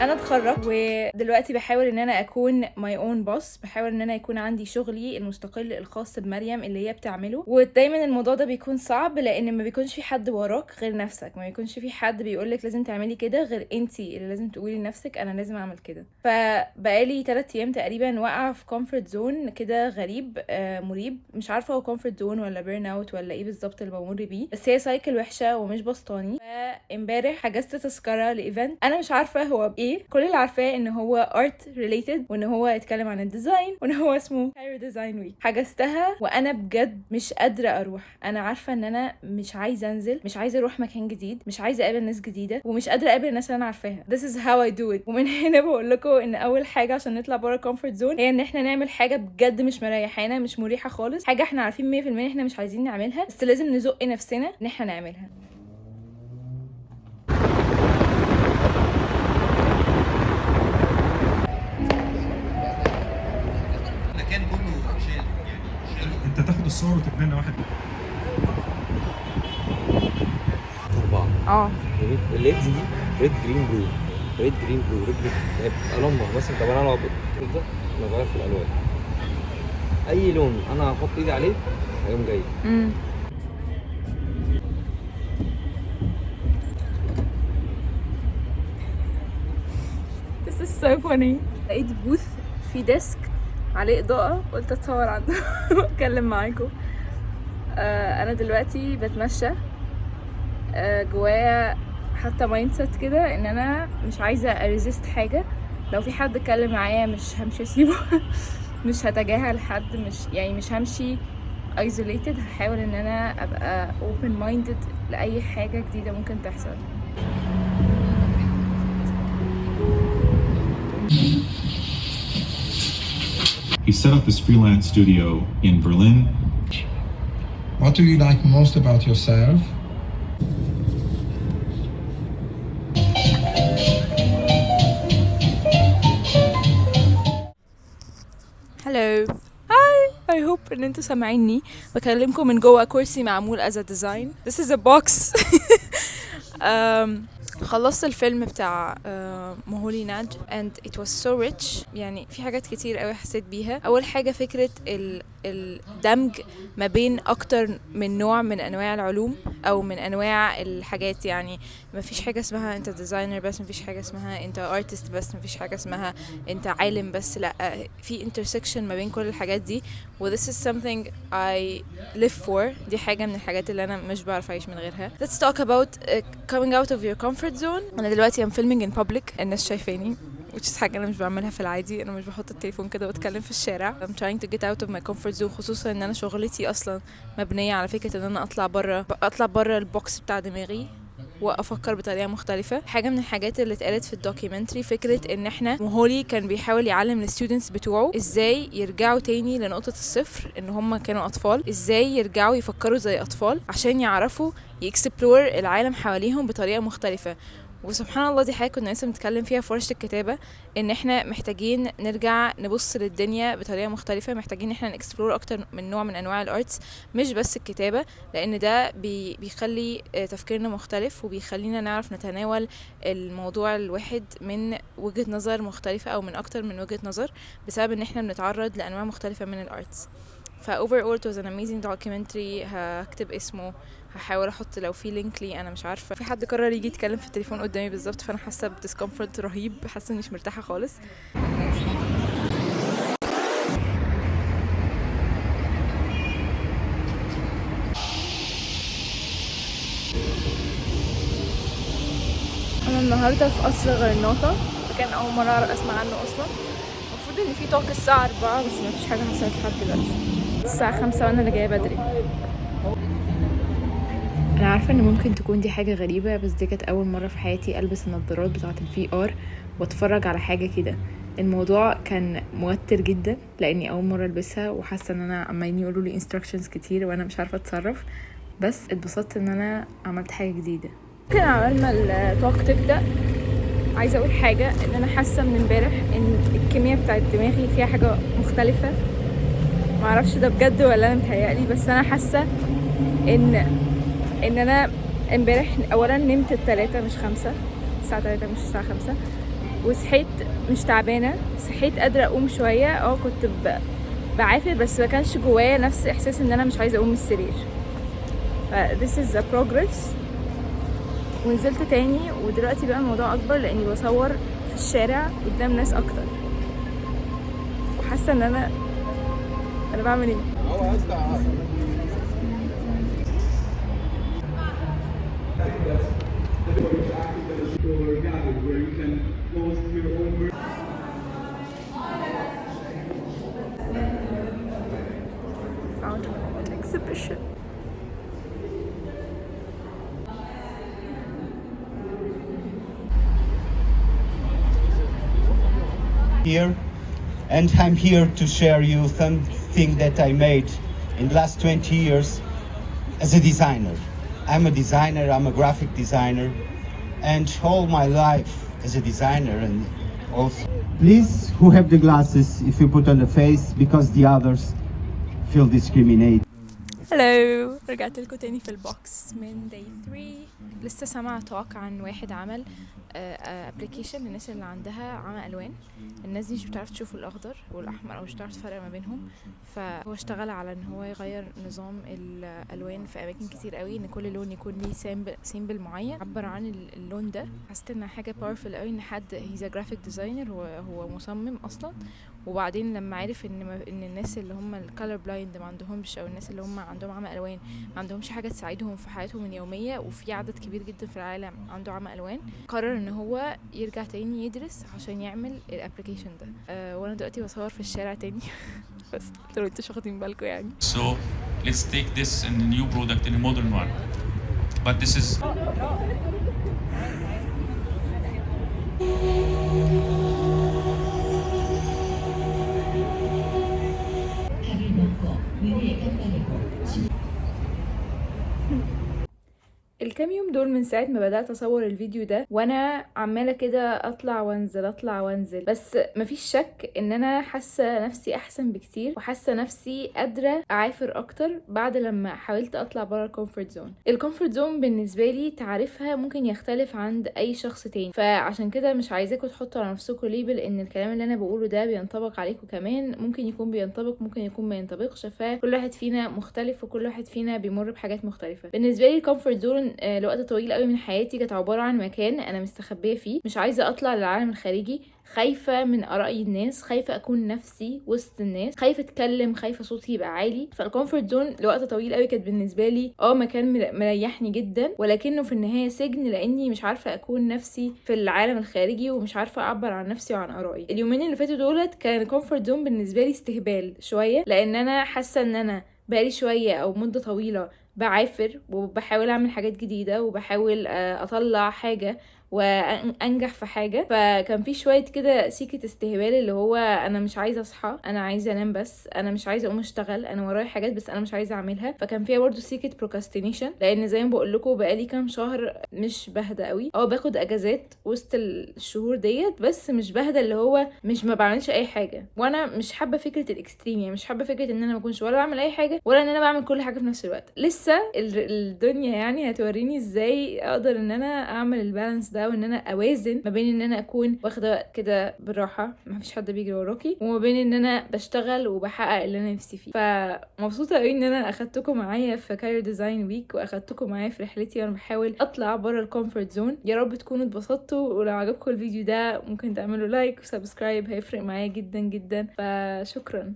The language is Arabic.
انا اتخرجت ودلوقتي بحاول ان انا اكون ماي اون بوس، بحاول ان انا يكون عندي شغلي المستقل الخاص بمريم اللي هي بتعمله. ودايما الموضوع ده بيكون صعب لان ما بيكونش في حد وراك غير نفسك، ما بيكونش في حد بيقولك لازم تعملي كده غير انتي اللي لازم تقولي لنفسك انا لازم اعمل كده. فبقالي 3 ايام تقريبا واقعه في كومفورت زون كده غريب مريب، مش عارفه هو كومفورت زون ولا بيرن اوت ولا ايه بالظبط اللي بمر بيه، بس هي سايكل وحشه ومش بسطاني. فامبارح حجزت تذكره لايفنت انا مش عارفه هو بايه، كل اللي عارفاه ان هو ارت ريليتد وان هو يتكلم عن الديزاين وان هو اسمه كايرو ديزاين ويك. حجزتها وانا بجد مش قادره اروح. انا عارفه ان انا مش عايزه انزل، مش عايزه اروح مكان جديد، مش عايزه اقابل ناس جديده، ومش قادره اقابل الناس اللي انا عارفاها. This is how I do it. ومن هنا بقول لكم ان اول حاجه عشان نطلع بره كومفورت زون هي ان احنا نعمل حاجه بجد مش مريحانا، مش مريحه خالص، حاجه احنا عارفين 100% احنا مش عايزين نعملها، بس لازم نزق نفسنا ان احنا نعملها. المكان كله شال يعني انت تاخد الصور وتبنى واحد 4 الليدز دي ريد جرين بلو، ريد جرين بلو، ريد جرين الوان مثلا. طب انا لو ده نغير في الالوان، اي لون انا هحط ايدي عليه هيقوم جاي. This is so funny. لقيت بوث في ديسك عليه اضاءه، قلت اتصور عنده واتكلم معاكم. انا دلوقتي بتمشى جوايا حتى مايند سيت كده ان انا مش عايزه اريزيست حاجه. لو في حد اتكلم معايا مش همشي اسيبه مش هتجاهل حد، مش همشي isolated. هحاول ان انا ابقى open minded لاي حاجه جديده ممكن تحصل. He set up his freelance studio in Berlin. What do you like most about yourself? هلو هاي، I hope ان انتوا سامعيني. بكلمكم من جوه كرسي معمول as a design. This is a box. خلصت الفيلم بتاع مهولي ناج and it was so rich. يعني في حاجات كتير قوي حسيت بيها. اول حاجة فكرة الدمج ما بين اكتر من نوع من انواع العلوم او من انواع الحاجات. يعني ما فيش حاجة اسمها انت ديزاينر بس، ما فيش حاجة اسمها انت ارتست بس، ما فيش حاجة اسمها انت عالم بس، لا، في intersection ما بين كل الحاجات دي. و this is something I live for. دي حاجة من الحاجات اللي انا مش بعرف اعيش من غيرها. Let's talk about coming out of your comfort zone. انا دلوقتي I'm filming in public، الناس شايفاني which is حاجة أنا مش بعملها في العادي. أنا مش بحط التليفون كده واتكلم في الشارع. I'm trying to get out of my comfort zone، خصوصا إن أنا شغلتي أصلا مبنية على فكرة إن أنا أطلع برا البوكس بتاع دماغي وافكر بطريقه مختلفه. حاجه من الحاجات اللي اتقالت في الدوكيومنتري فكره ان احنا مهولي كان بيحاول يعلم الستودنتس بتوعه ازاي يرجعوا تاني لنقطه الصفر، ان هم كانوا اطفال، ازاي يرجعوا يفكروا زي اطفال عشان يعرفوا يكسبلور العالم حواليهم بطريقه مختلفه. وسبحان الله دي حاجه كنا لسه بنتكلم فيها في ورشه الكتابه، ان احنا محتاجين نرجع نبص للدنيا بطريقه مختلفه، محتاجين احنا نكسبلور اكتر من نوع من انواع الارتس، مش بس الكتابه، لان ده بيخلي تفكيرنا مختلف وبيخلينا نعرف نتناول الموضوع الواحد من وجهه نظر مختلفه او من اكتر من وجهه نظر، بسبب ان احنا بنتعرض لانواع مختلفه من الارتس. overall it was an amazing documentary. هكتب اسمه، هحاول احط لو في لينك لي. انا مش عارفه، في حد قرر يجي يتكلم في التليفون قدامي بالظبط، فانا حاسه بديسكمفورت رهيب، حاسه اني مش مرتاحه خالص. انا النهارده في قصر غرناطه، كان اول مره اسمع عنه اصلا. المفروض ان في طاقه الساعه 4 بس ما فيش حاجه حصلت لحد دلوقتي. الساعه 5 وانا اللي جايه بدري. انا عارفه ان ممكن تكون دي حاجه غريبه، بس دي كانت اول مره في حياتي البس النظارات بتاعه الVR واتفرج على حاجه كده. الموضوع كان موتر جدا لاني اول مره البسها، وحاسه ان انا عمالين يقولوا لي instructions كتير وانا مش عارفه اتصرف، بس اتبسطت ان انا عملت حاجه جديده. ممكن عمال ما التوك تبدا عايزه اقول حاجه، ان انا حاسه من امبارح ان الكيمياء بتاعه دماغي فيها حاجه مختلفه. معرفش ده بجد ولا انا متهيألي، بس انا حاسه ان انا امبارح اولا نمت 3 مش 5، الساعه 3 مش الساعه 5. وصحيت مش تعبانه، صحيت قادره اقوم شويه. كنت بعافر بس ما كانش جوايا نفس احساس ان انا مش عايزه اقوم من السرير. this is a progress. ونزلت تاني ودلوقتي بقى الموضوع اكبر لاني بصور في الشارع قدام ناس اكتر، وحاسه ان انا بعمل ايه. Found an exhibition. Here, and I'm here to share you something that I made in the last 20 years as a designer. I'm a designer, I'm a graphic designer, and all my life as a designer. And also, please, who have the glasses, if you put on the face, because the others feel discriminated. هلو، رجعت لكم تاني في البوكس من day 3. لسه سامعه توك عن واحد عمل ابلكيشن للناس اللي عندها عمى الوان. الناس دي مش بتعرف تشوف الاخضر والاحمر او مش بتعرف تفرق ما بينهم، فهو اشتغل على ان هو يغير نظام الالوان في اماكن كتير قوي، ان كل لون يكون ليه سيمبل معين عبر عن اللون ده. حسيت انها حاجه باورفل قوي ان حد هيز جرافيك ديزاينر، هو مصمم اصلا. وبعدين لما عرف ان الناس اللي هم الكالر بلايند ما عندهمش، او الناس اللي هم عندهم عمى الوان ما عندهمش حاجه تساعدهم في حياتهم اليوميه، وفي عدد كبير جدا في العالم عنده عمى الوان، قرر ان هو يرجع تاني يدرس عشان يعمل الابلكيشن ده. وانا دلوقتي بصور في الشارع تاني بس لو انتوا واخدين بالكم يعني. So let's take this in a new product, in a modern one. But this is الكام يوم دول من ساعة ما بدأت أصور الفيديو ده وأنا عمالة كده أطلع وانزل، بس مفيش شك إن أنا حاسة نفسي أحسن بكتير، وحاسة نفسي قادرة أعافر أكتر بعد لما حاولت أطلع برا الكومفورت زون. الكومفورت زون بالنسبة لي تعريفها ممكن يختلف عند أي شخص تاني، فعشان كده مش عايزاكم تحطوا على نفسكم ليبل إن الكلام اللي أنا بقوله ده بينطبق عليكم كمان. ممكن يكون بينطبق، ممكن يكون ما ينطبقش، فكل واحد فينا مختلف وكل واحد فينا بيمر بحاجات مختلفة. بالنسبة لي الكومفورت زون لوقت طويل قوي من حياتي كانت عبارة عن مكان انا مستخبية فيه، مش عايزة اطلع للعالم الخارجي، خايفة من آراء الناس، خايفة اكون نفسي وسط الناس، خايفة اتكلم، خايفة صوتي يبقى عالي. فالكومفورت زون لوقت طويل قوي كانت بالنسبة لي مكان مريحني جدا، ولكنه في النهاية سجن، لاني مش عارفة اكون نفسي في العالم الخارجي ومش عارفة اعبر عن نفسي وعن آرائي. اليومين اللي فاتوا دولت كان الكومفورت زون بالنسبة لي استهبال شوية، لان انا حاسة ان انا بقالي شوية او مدة طويلة بعافر وبحاول اعمل حاجات جديدة وبحاول اطلع حاجة وانجح في حاجة. فكان في شوية كده سيكة استهبال، اللي هو انا مش عايزة اصحى، انا عايزة انام، بس انا مش عايزة اقوم اشتغل، انا ورايا حاجات بس انا مش عايزة اعملها. فكان فيها برضو سيكة بروكاستينيشن، لان زي ما بقول لكم بقالي كام شهر مش بهدى قوي. باخد اجازات وسط الشهور ديت، بس مش بهدى، اللي هو مش ما بعملش اي حاجة. وانا مش حابة فكرة الاكستريم، يعني مش حابة فكرة ان انا ما اكونش ولا بعمل اي حاجة ولا ان انا بعمل كل حاجة في نفس الوقت. لسه الدنيا يعني هتوريني ازاي اقدر ان انا اعمل البالانس ده، وان انا اوازن ما بين ان انا اكون واخده وقت كده بالراحه، ما فيش حد بيجري وراكي، وما بين ان انا بشتغل وبحقق اللي انا نفسي فيه. فمبسوطه قوي ان انا اخدتكم معايا في كاير ديزاين ويك، واخدتكم معايا في رحلتي وانا بحاول اطلع بره الكومفورت زون. يا رب تكونوا اتبسطتوا، ولو عجبكم الفيديو ده ممكن تعملوا لايك وسبسكرايب، هيفرق معايا جدا جدا. فشكرا.